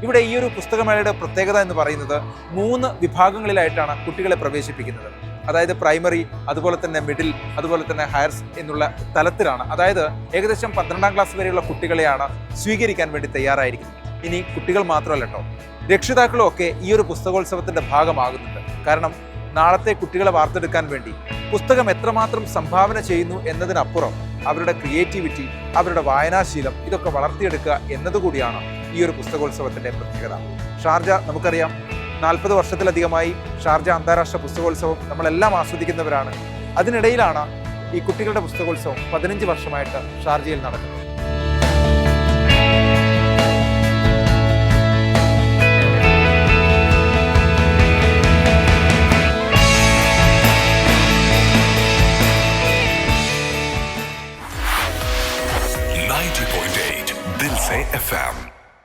ഇവിടെ ഈ ഒരു പുസ്തകമേളയുടെ പ്രത്യേകത എന്ന് പറയുന്നത് 3 വിഭാഗങ്ങളിലായിട്ടാണ് കുട്ടികളെ പ്രവേശിപ്പിക്കുന്നത്. അതായത് പ്രൈമറി, അതുപോലെ തന്നെ മിഡിൽ, അതുപോലെ തന്നെ ഹയർ എന്നുള്ള തലത്തിലാണ്. അതായത് ഏകദേശം 12ാം ക്ലാസ് വരെയുള്ള കുട്ടികളെയാണ് സ്വീകരിക്കാൻ വേണ്ടി തയ്യാറായിരിക്കുന്നത്. ഇനി കുട്ടികൾ മാത്രമല്ല കേട്ടോ, രക്ഷിതാക്കളും ഒക്കെ ഈ ഒരു പുസ്തകോത്സവത്തിന്റെ ഭാഗമാകുന്നുണ്ട്. കാരണം നാളത്തെ കുട്ടികളെ വാർത്തെടുക്കാൻ വേണ്ടി പുസ്തകം എത്രമാത്രം സംഭാവന ചെയ്യുന്നു എന്നതിനപ്പുറം അവരുടെ ക്രിയേറ്റിവിറ്റി, അവരുടെ വായനാശീലം ഇതൊക്കെ വളർത്തിയെടുക്കുക എന്നതുകൂടിയാണ് ഈ ഒരു പുസ്തകോത്സവത്തിന്റെ പ്രത്യേകത. ഷാർജ നമുക്കറിയാം, 40 വർഷത്തിലധികമായി ഷാർജ അന്താരാഷ്ട്ര പുസ്തകോത്സവം നമ്മളെല്ലാം ആസ്വദിക്കുന്നവരാണ്. അതിനിടയിലാണ് ഈ കുട്ടികളുടെ പുസ്തകോത്സവം 15 വർഷമായിട്ട് ഷാർജയിൽ നടക്കുന്നത്. FM